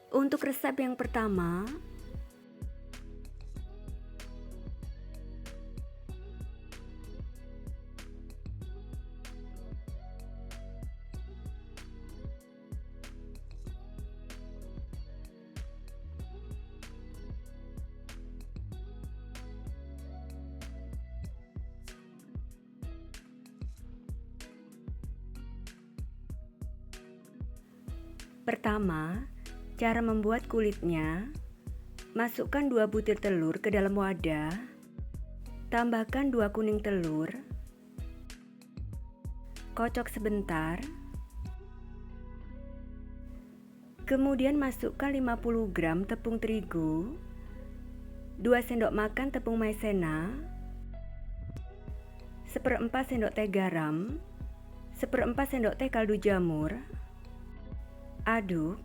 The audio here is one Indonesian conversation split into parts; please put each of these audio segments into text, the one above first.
Untuk resep yang pertama, cara membuat kulitnya. Masukkan 2 butir telur ke dalam wadah. Tambahkan 2 kuning telur. Kocok sebentar. Kemudian masukkan 50 gram tepung terigu, 2 sendok makan tepung maizena, 1/4 sendok teh garam, 1/4 sendok teh kaldu jamur. Aduk.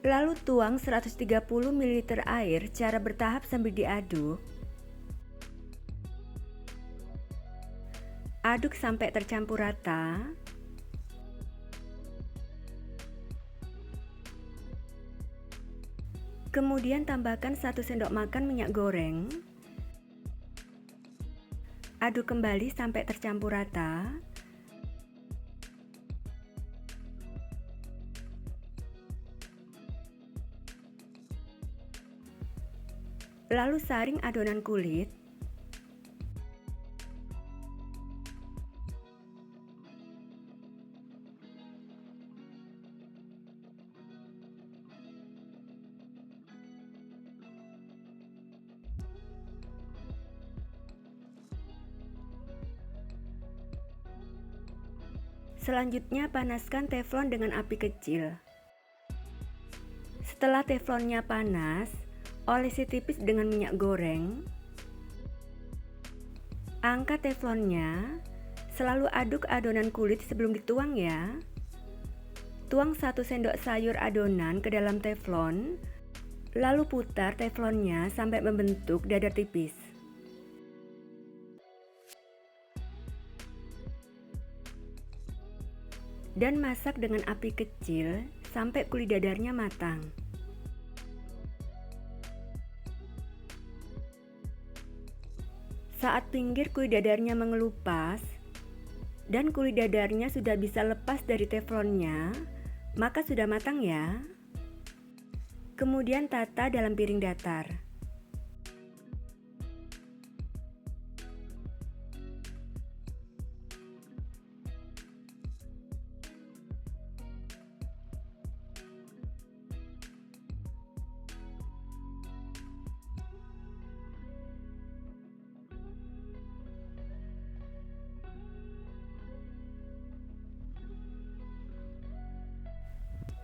Lalu tuang 130 ml air secara bertahap sambil diaduk. Aduk sampai tercampur rata. Kemudian tambahkan 1 sendok makan minyak goreng. Aduk kembali sampai tercampur rata. Lalu saring adonan kulit. Selanjutnya panaskan teflon dengan api kecil. Setelah teflonnya panas, olesi tipis dengan minyak goreng. Angkat teflonnya, selalu aduk adonan kulit sebelum dituang ya. Tuang 1 sendok sayur adonan ke dalam teflon, lalu putar teflonnya sampai membentuk dadar tipis. Dan masak dengan api kecil sampai kulit dadarnya matang. Saat pinggir kulit dadarnya mengelupas dan kulit dadarnya sudah bisa lepas dari teflonnya, maka sudah matang ya. Kemudian tata dalam piring datar.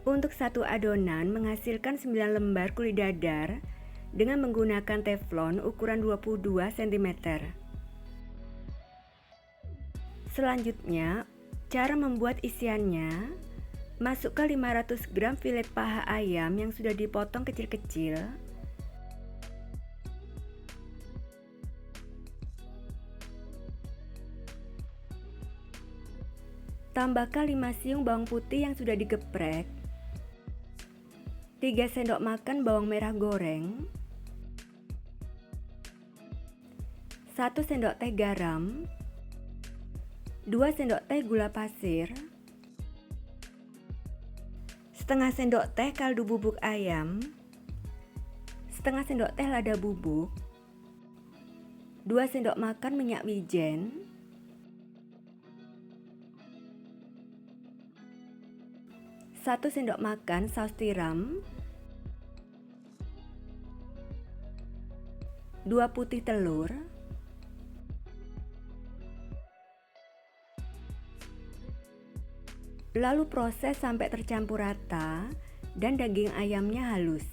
Untuk satu adonan menghasilkan 9 lembar kulit dadar dengan menggunakan teflon ukuran 22 cm. Selanjutnya, cara membuat isiannya. Masukkan 500 gram filet paha ayam yang sudah dipotong kecil-kecil. Tambahkan 5 siung bawang putih yang sudah digeprek. 3 sendok makan bawang merah goreng, 1 sendok teh garam, 2 sendok teh gula pasir, setengah sendok teh kaldu bubuk ayam, setengah sendok teh lada bubuk, 2 sendok makan minyak wijen, 1 sendok makan saus tiram, 2 putih telur, lalu proses sampai tercampur rata dan daging ayamnya halus.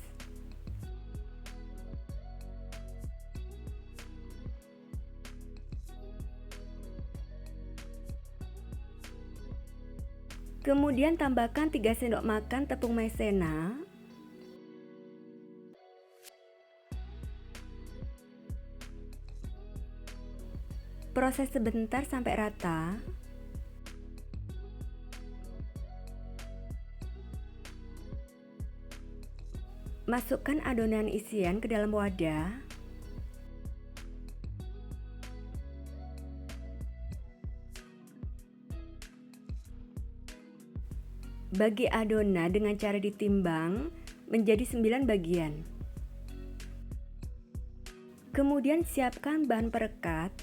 Kemudian tambahkan 3 sendok makan tepung maizena. Proses sebentar sampai rata. Masukkan adonan isian ke dalam wadah. Bagi adonan dengan cara ditimbang menjadi 9 bagian. Kemudian siapkan bahan perekat,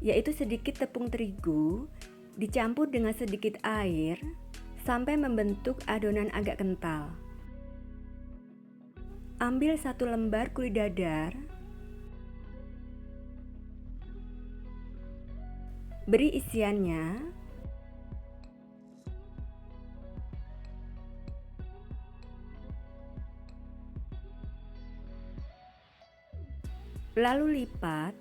yaitu sedikit tepung terigu, dicampur dengan sedikit air sampai membentuk adonan agak kental. Ambil 1 lembar kulit dadar, beri isiannya, lalu lipat.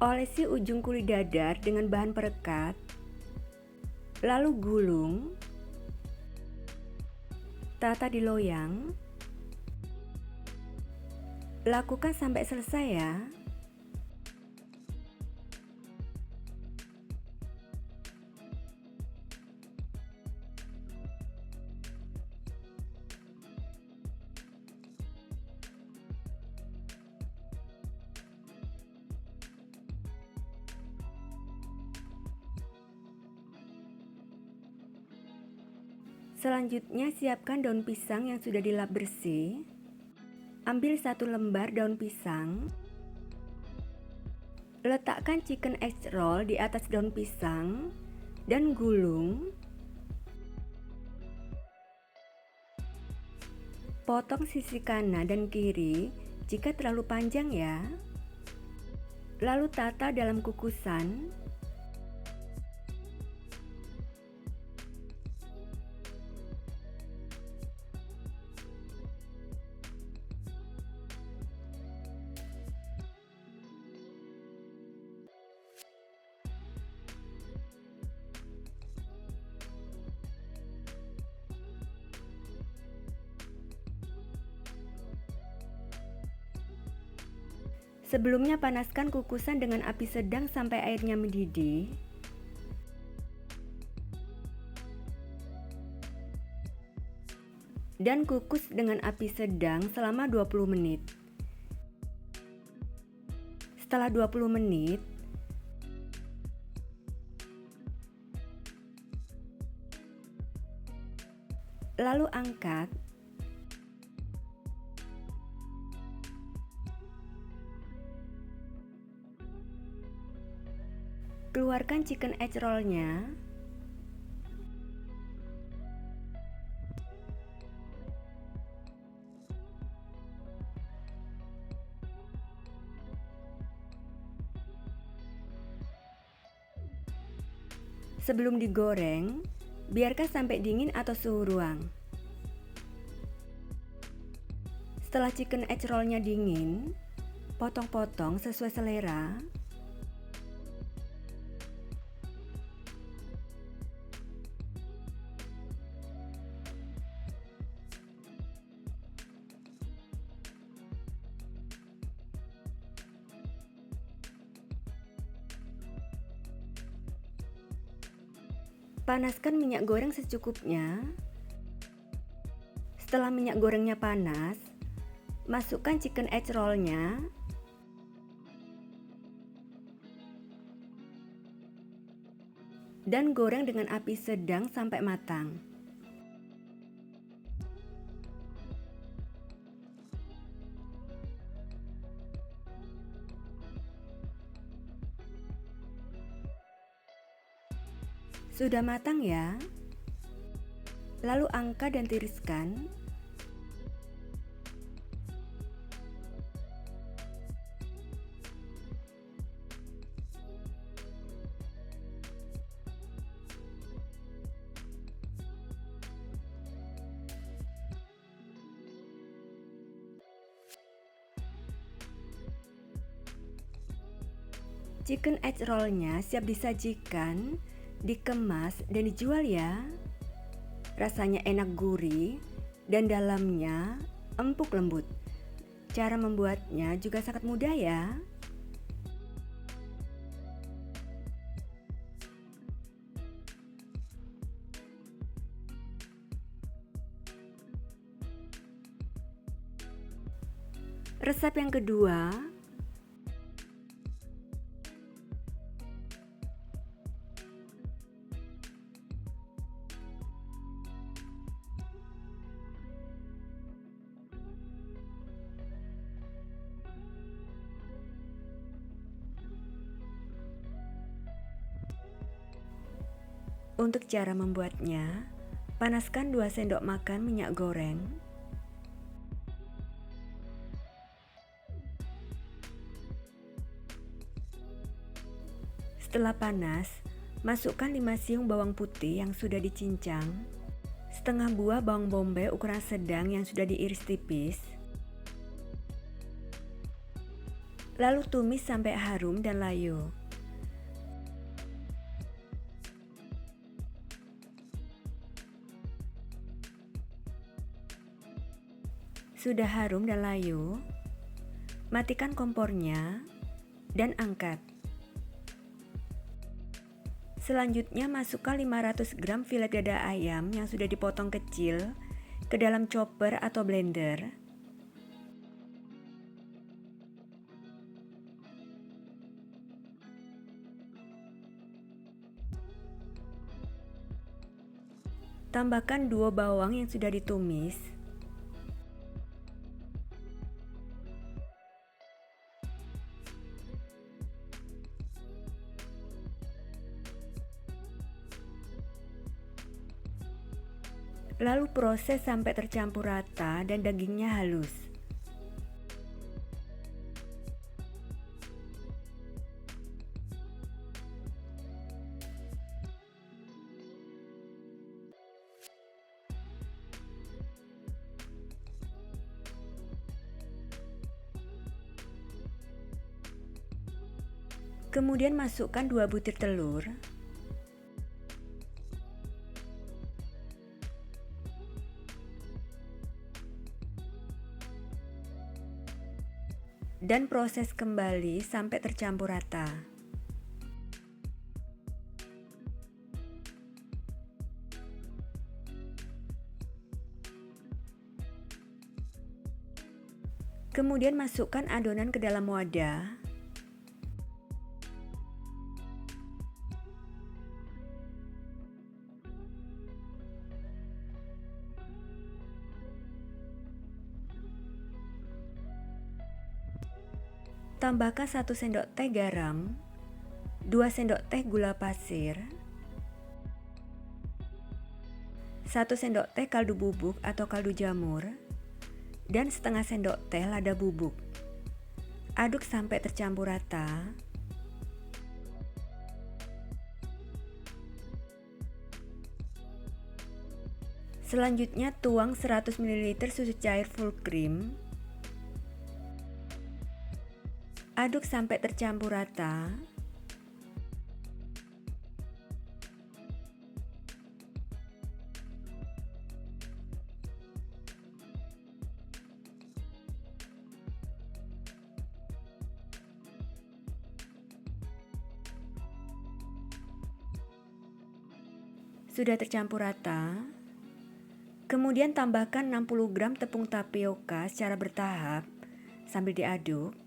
Olesi ujung kulit dadar dengan bahan perekat, lalu gulung, tata di loyang. Lakukan sampai selesai ya. Selanjutnya siapkan daun pisang yang sudah dilap bersih. Ambil 1 lembar daun pisang. Letakkan chicken egg roll di atas daun pisang dan gulung. Potong sisi kanan dan kiri jika terlalu panjang ya. Lalu tata dalam kukusan. Sebelumnya panaskan kukusan dengan api sedang sampai airnya mendidih. Dan kukus dengan api sedang selama 20 menit. Setelah 20 menit, lalu angkat. Keluarkan chicken egg roll-nya. Sebelum digoreng, biarkan sampai dingin atau suhu ruang. Setelah chicken egg roll-nya dingin, potong-potong sesuai selera. Panaskan minyak goreng secukupnya. Setelah minyak gorengnya panas, masukkan chicken egg roll-nya. Dan goreng dengan api sedang sampai matang. Sudah matang ya. Lalu angkat dan tiriskan. Chicken egg roll-nya siap disajikan, dikemas dan dijual ya. Rasanya enak gurih dan dalamnya empuk lembut. Cara membuatnya juga sangat mudah ya. Resep yang kedua, untuk cara membuatnya, panaskan 2 sendok makan minyak goreng. Setelah panas, masukkan 5 siung bawang putih yang sudah dicincang, setengah buah bawang bombay ukuran sedang yang sudah diiris tipis, lalu tumis sampai harum dan layu. Sudah harum dan layu, matikan kompornya dan angkat. Selanjutnya masukkan 500 gram filet dada ayam yang sudah dipotong kecil ke dalam chopper atau blender. Tambahkan 2 bawang yang sudah ditumis. Lalu proses sampai tercampur rata dan dagingnya halus. Kemudian masukkan 2 butir telur. Dan proses kembali sampai tercampur rata. Kemudian masukkan adonan ke dalam wadah. Tambahkan 1 sendok teh garam, 2 sendok teh gula pasir, 1 sendok teh kaldu bubuk atau kaldu jamur, dan setengah sendok teh lada bubuk. Aduk sampai tercampur rata. Selanjutnya tuang 100 ml susu cair full cream. Aduk sampai tercampur rata. Sudah tercampur rata. Kemudian tambahkan 60 gram tepung tapioka secara bertahap sambil diaduk.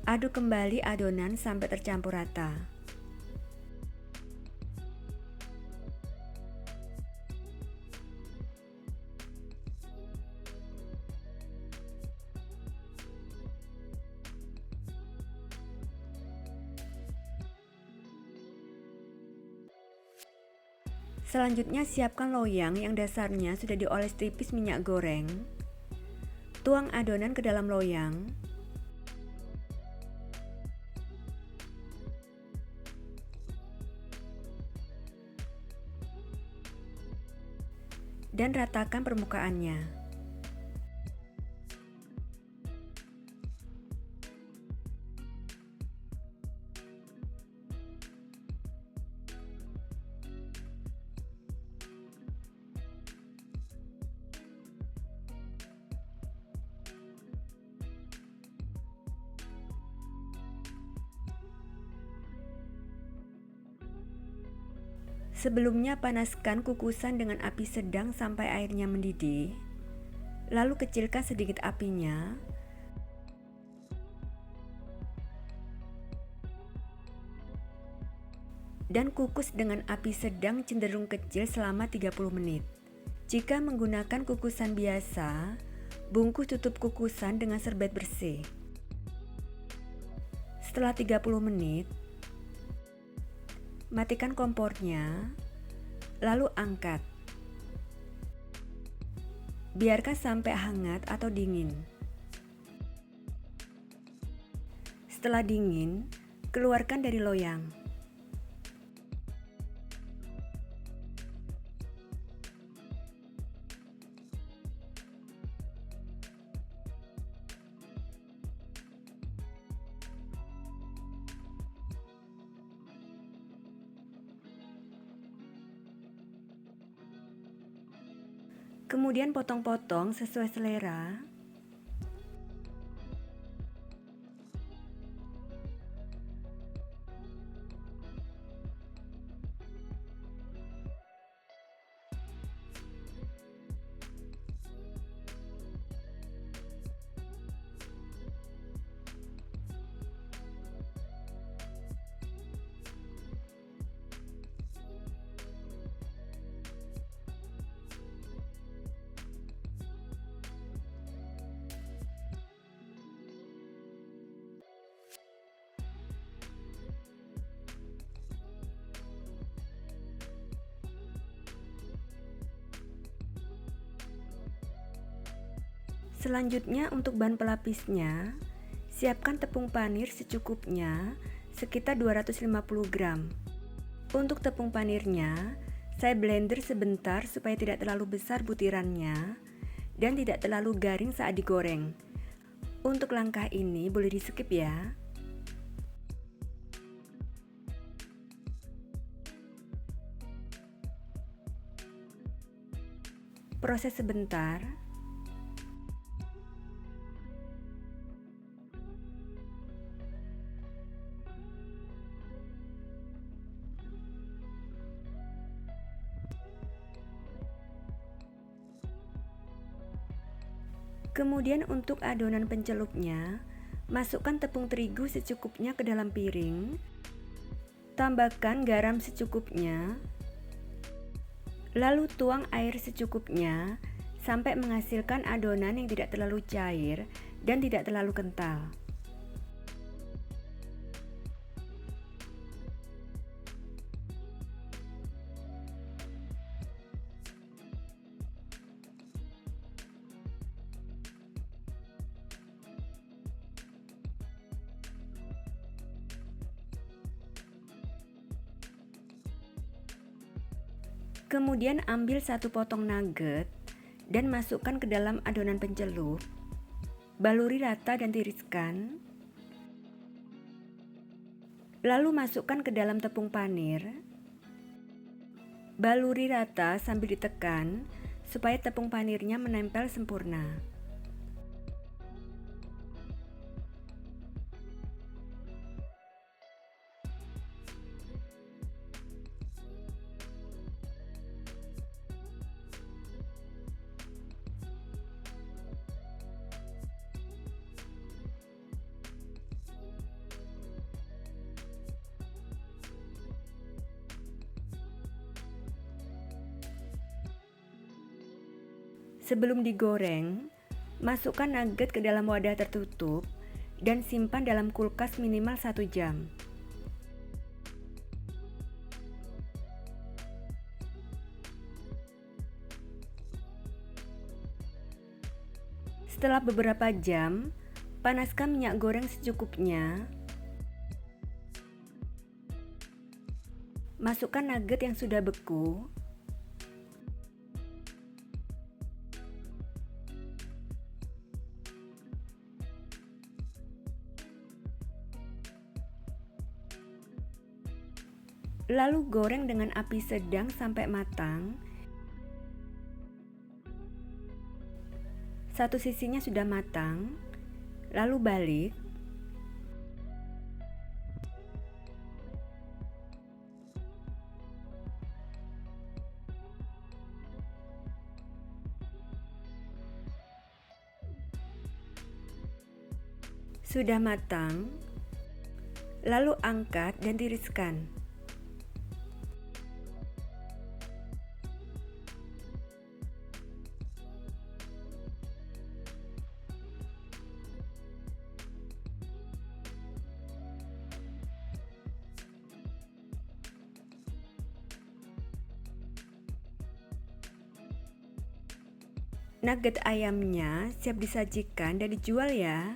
Aduk kembali adonan sampai tercampur rata. Selanjutnya siapkan loyang yang dasarnya sudah dioles tipis minyak goreng. Tuang adonan ke dalam loyang. Dan ratakan permukaannya. Sebelumnya panaskan kukusan dengan api sedang sampai airnya mendidih. Lalu kecilkan sedikit apinya. Dan kukus dengan api sedang cenderung kecil selama 30 menit. Jika menggunakan kukusan biasa, bungkus tutup kukusan dengan serbet bersih. Setelah 30 menit, matikan kompornya, lalu angkat. Biarkan sampai hangat atau dingin. Setelah dingin, keluarkan dari loyang. Kemudian potong-potong sesuai selera. Selanjutnya untuk bahan pelapisnya, siapkan tepung panir secukupnya sekitar 250 gram. Untuk tepung panirnya, saya blender sebentar supaya tidak terlalu besar butirannya dan tidak terlalu garing saat digoreng. Untuk langkah ini boleh di skip ya. Proses sebentar. Kemudian untuk adonan pencelupnya, masukkan tepung terigu secukupnya ke dalam piring. Tambahkan garam secukupnya. Lalu tuang air secukupnya sampai menghasilkan adonan yang tidak terlalu cair dan tidak terlalu kental. Kemudian ambil satu potong nugget dan masukkan ke dalam adonan pencelup. Baluri rata dan tiriskan. Lalu masukkan ke dalam tepung panir. Baluri rata sambil ditekan supaya tepung panirnya menempel sempurna. Sebelum digoreng, masukkan nugget ke dalam wadah tertutup dan simpan dalam kulkas minimal 1 jam. Setelah beberapa jam, panaskan minyak goreng secukupnya. Masukkan nugget yang sudah beku. Lalu goreng dengan api sedang sampai matang. Satu sisinya sudah matang, lalu balik. Sudah matang, lalu angkat dan tiriskan. Nugget ayamnya siap disajikan dan dijual ya.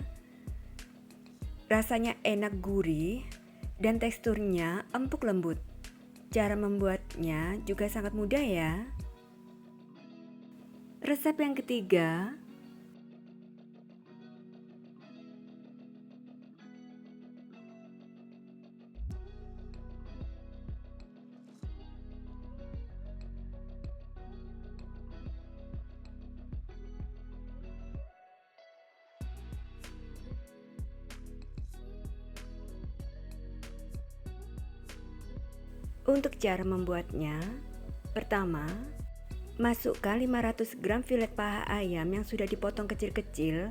Rasanya enak gurih dan teksturnya empuk lembut. Cara membuatnya juga sangat mudah ya. Resep yang ketiga, untuk cara membuatnya, pertama, masukkan 500 gram filet paha ayam yang sudah dipotong kecil-kecil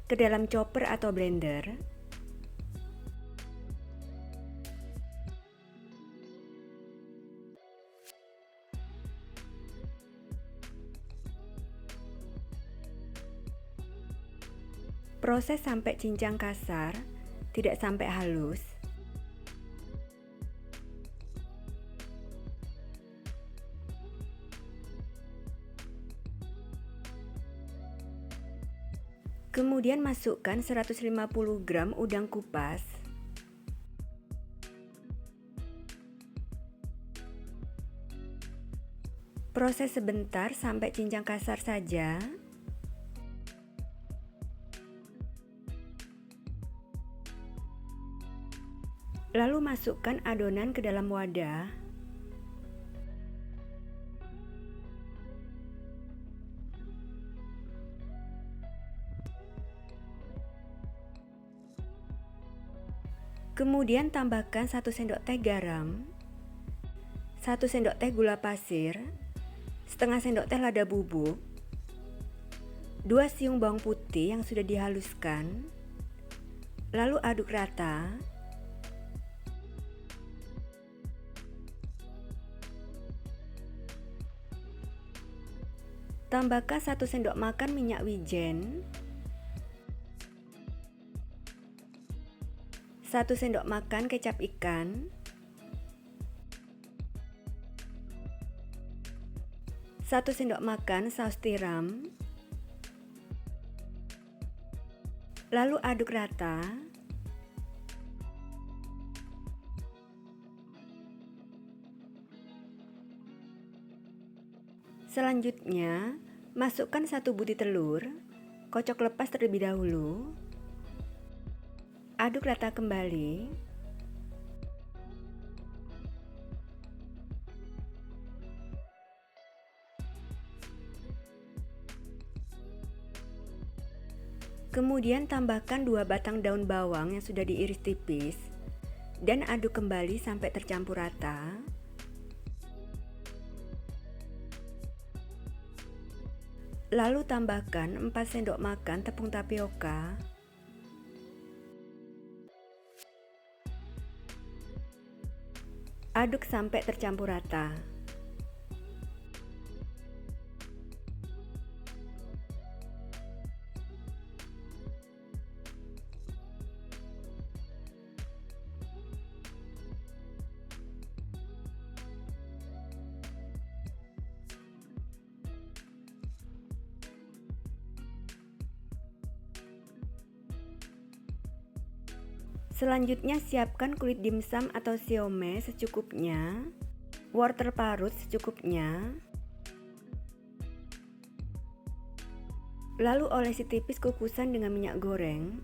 ke dalam chopper atau blender. Proses sampai cincang kasar, tidak sampai halus. Kemudian masukkan 150 gram udang kupas. Proses sebentar sampai cincang kasar saja. Lalu masukkan adonan ke dalam wadah. Kemudian tambahkan 1 sendok teh garam, 1 sendok teh gula pasir, setengah sendok teh lada bubuk, 2 siung bawang putih yang sudah dihaluskan, lalu aduk rata. Tambahkan 1 sendok makan minyak wijen, 1 sendok makan kecap ikan, 1 sendok makan saus tiram, lalu aduk rata. Selanjutnya, masukkan 1 butir telur, kocok lepas terlebih dahulu. Aduk rata kembali. Kemudian tambahkan 2 batang daun bawang yang sudah diiris tipis dan aduk kembali sampai tercampur rata. Lalu tambahkan 4 sendok makan tepung tapioka. Aduk sampai tercampur rata. Selanjutnya siapkan kulit dimsum atau siomay secukupnya, wortel parut secukupnya, lalu olesi tipis kukusan dengan minyak goreng.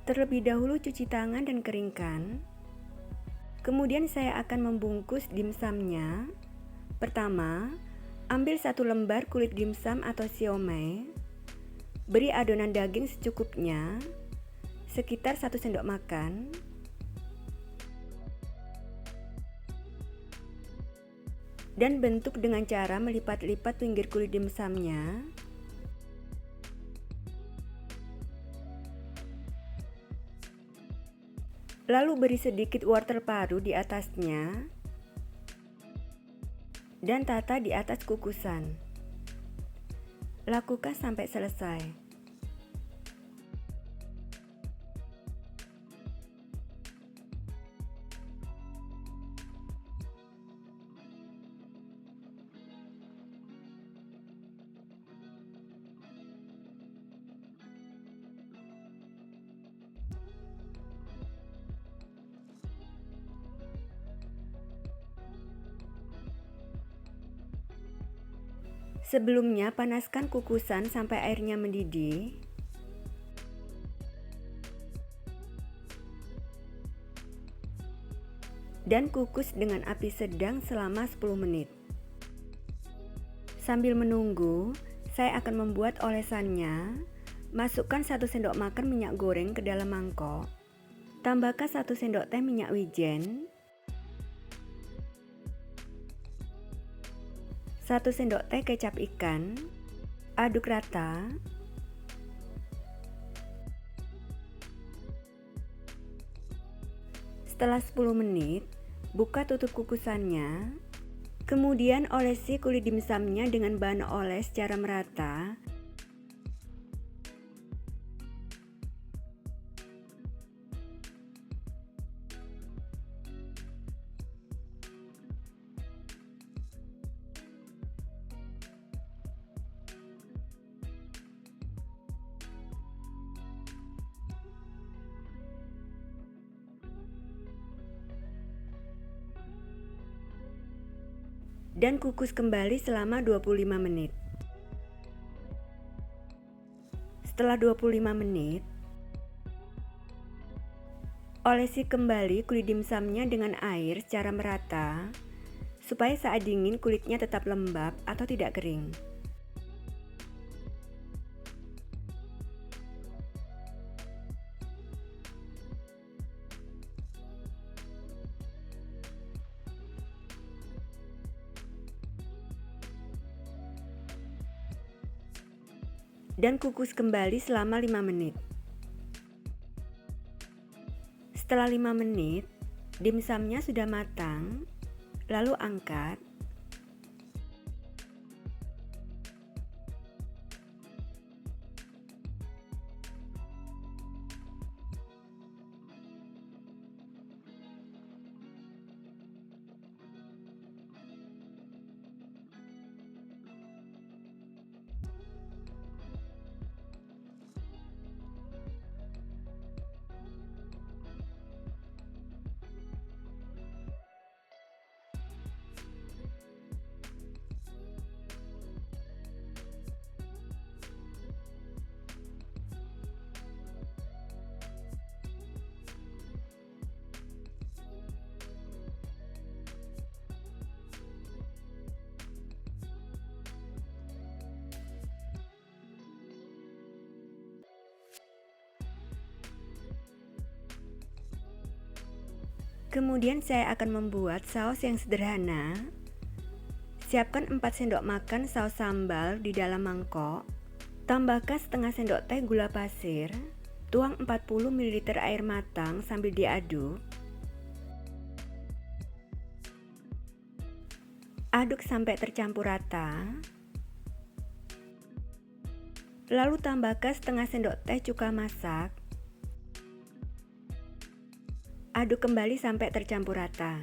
Terlebih dahulu cuci tangan dan keringkan. Kemudian saya akan membungkus dimsumnya. Pertama, ambil 1 lembar kulit dimsum atau siomay, beri adonan daging secukupnya, sekitar 1 sendok makan. dan bentuk dengan cara melipat-lipat pinggir kulit dimsumnya. Lalu beri sedikit wortel paru di atasnya dan tata di atas kukusan. Lakukan sampai selesai. Sebelumnya, panaskan kukusan sampai airnya mendidih. Dan kukus dengan api sedang selama 10 menit. Sambil menunggu, saya akan membuat olesannya. Masukkan 1 sendok makan minyak goreng ke dalam mangkok. Tambahkan 1 sendok teh minyak wijen, 1 sendok teh kecap ikan, aduk rata. Setelah 10 menit, buka tutup kukusannya. Kemudian olesi kulit dimsumnya dengan bahan oles secara merata. Dan kukus kembali selama 25 menit. Setelah 25 menit, olesi kembali kulit dimsumnya dengan air secara merata supaya saat dingin kulitnya tetap lembab atau tidak kering. Dan kukus kembali selama 5 menit. Setelah 5 menit, dimsumnya sudah matang, lalu angkat. Kemudian saya akan membuat saus yang sederhana. Siapkan 4 sendok makan saus sambal di dalam mangkok. Tambahkan setengah sendok teh gula pasir. Tuang 40 ml air matang sambil diaduk. Aduk sampai tercampur rata. Lalu tambahkan setengah sendok teh cuka masak. Aduk kembali sampai tercampur rata.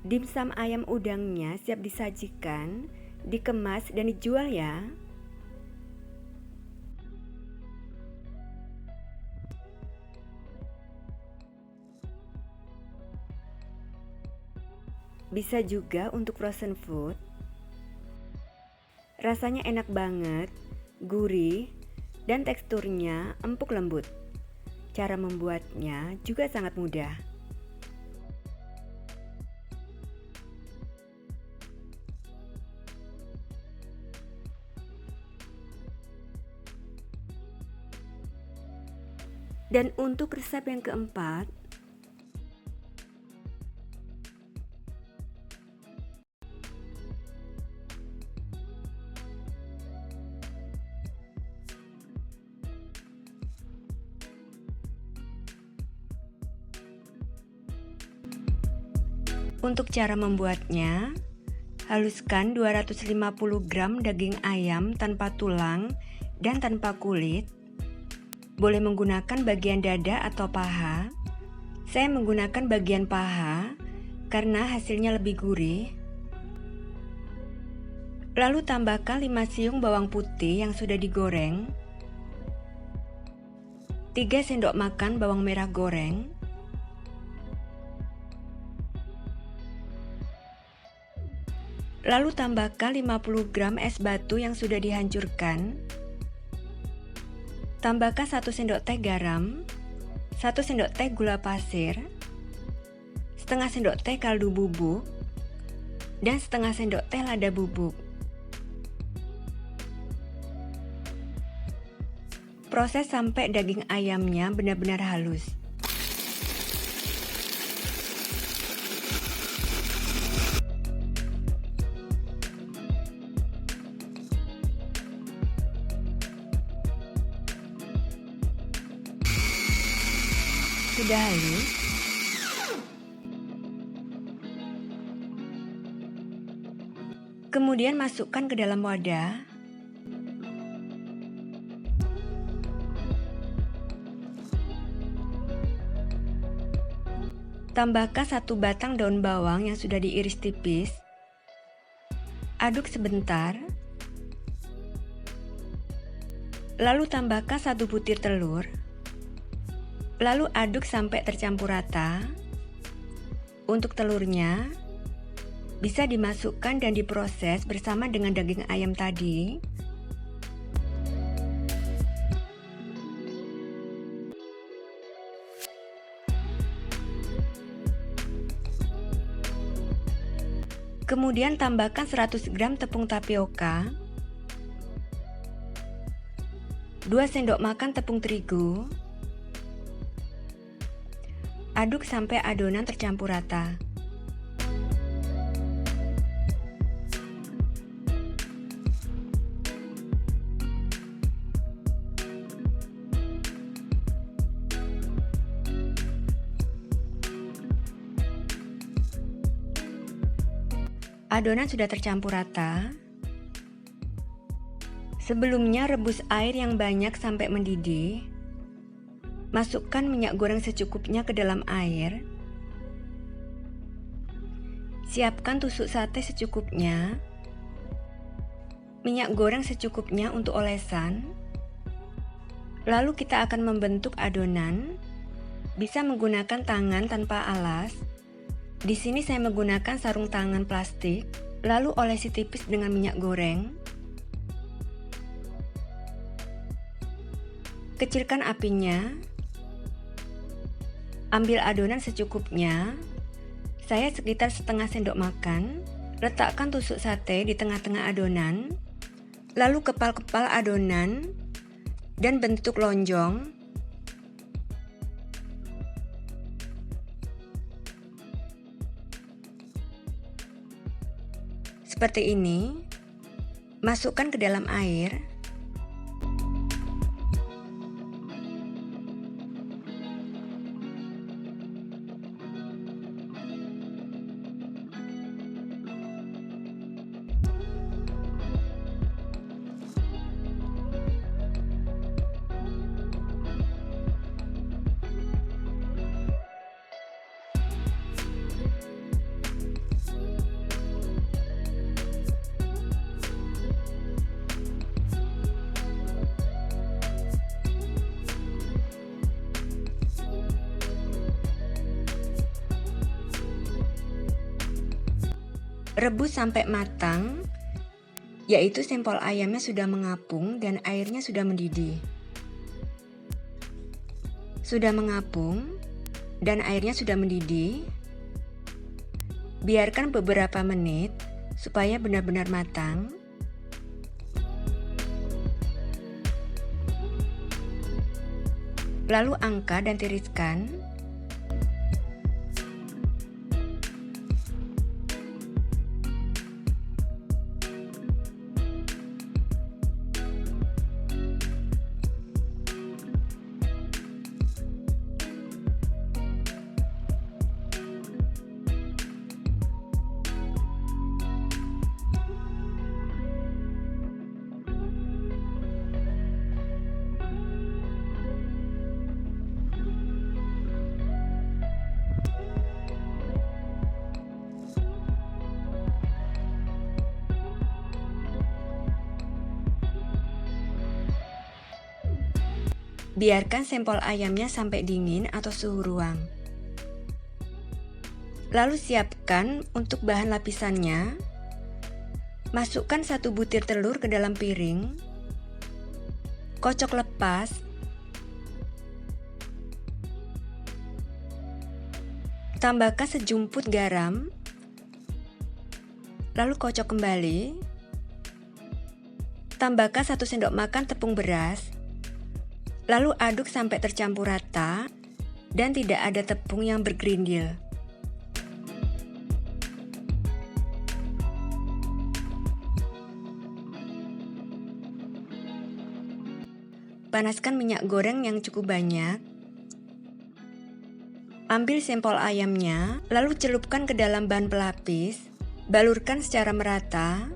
Dimsum ayam udangnya siap disajikan, dikemas dan dijual ya. Bisa juga untuk frozen food. Rasanya enak banget, gurih, dan teksturnya empuk lembut. Cara membuatnya juga sangat mudah. Dan untuk resep yang keempat, Untuk cara membuatnya, haluskan 250 gram daging ayam tanpa tulang dan tanpa kulit. Boleh menggunakan bagian dada atau paha. Saya menggunakan bagian paha karena hasilnya lebih gurih. Lalu tambahkan 5 siung bawang putih yang sudah digoreng, 3 sendok makan bawang merah goreng, lalu tambahkan 50 gram es batu yang sudah dihancurkan. Tambahkan 1 sendok teh garam, 1 sendok teh gula pasir, setengah sendok teh kaldu bubuk, dan setengah sendok teh lada bubuk. Proses sampai daging ayamnya benar-benar halus. Sudah halus, kemudian masukkan ke dalam wadah. Tambahkan 1 batang daun bawang yang sudah diiris tipis. Aduk sebentar. Lalu tambahkan 1 butir telur. Lalu aduk sampai tercampur rata. Untuk telurnya, bisa dimasukkan dan diproses bersama dengan daging ayam tadi. Kemudian tambahkan 100 gram tepung tapioka, 2 sendok makan tepung terigu. Aduk sampai adonan tercampur rata. Adonan sudah tercampur rata. Sebelumnya rebus air yang banyak sampai mendidih. Masukkan minyak goreng secukupnya ke dalam air. Siapkan tusuk sate secukupnya. Minyak goreng secukupnya untuk olesan. Lalu kita akan membentuk adonan. Bisa menggunakan tangan tanpa alas. Di sini saya menggunakan sarung tangan plastik, lalu olesi tipis dengan minyak goreng. Kecilkan apinya. Ambil adonan secukupnya. Saya sekitar setengah sendok makan. Letakkan tusuk sate di tengah-tengah adonan. Lalu kepal-kepal adonan dan bentuk lonjong. Seperti ini, masukkan ke dalam air. Rebus sampai matang, yaitu sampel ayamnya sudah mengapung dan airnya sudah mendidih. Sudah mengapung dan airnya sudah mendidih. Biarkan beberapa menit supaya benar-benar matang. Lalu angkat dan tiriskan. Biarkan sampel ayamnya sampai dingin atau suhu ruang. Lalu siapkan untuk bahan lapisannya. Masukkan 1 butir telur ke dalam piring. Kocok lepas. Tambahkan sejumput garam. Lalu kocok kembali. Tambahkan 1 sendok makan tepung beras. Lalu aduk sampai tercampur rata dan tidak ada tepung yang bergerindil. Panaskan minyak goreng yang cukup banyak. Ambil sampel ayamnya, lalu celupkan ke dalam bahan pelapis. Balurkan secara merata.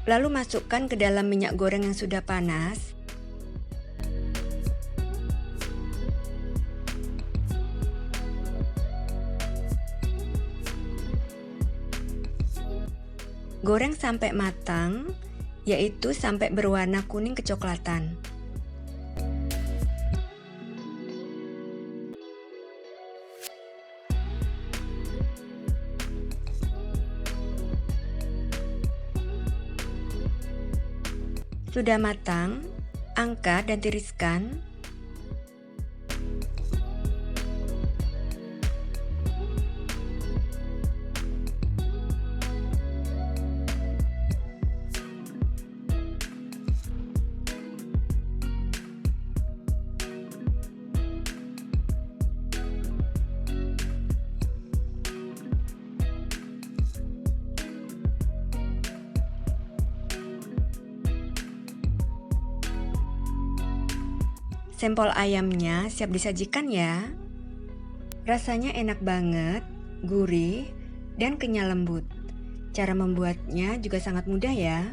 Lalu masukkan ke dalam minyak goreng yang sudah panas. Goreng sampai matang, yaitu sampai berwarna kuning kecoklatan. Sudah matang, angkat dan tiriskan. Sampel ayamnya siap disajikan ya. Rasanya enak banget, gurih, dan kenyal lembut. Cara membuatnya juga sangat mudah ya.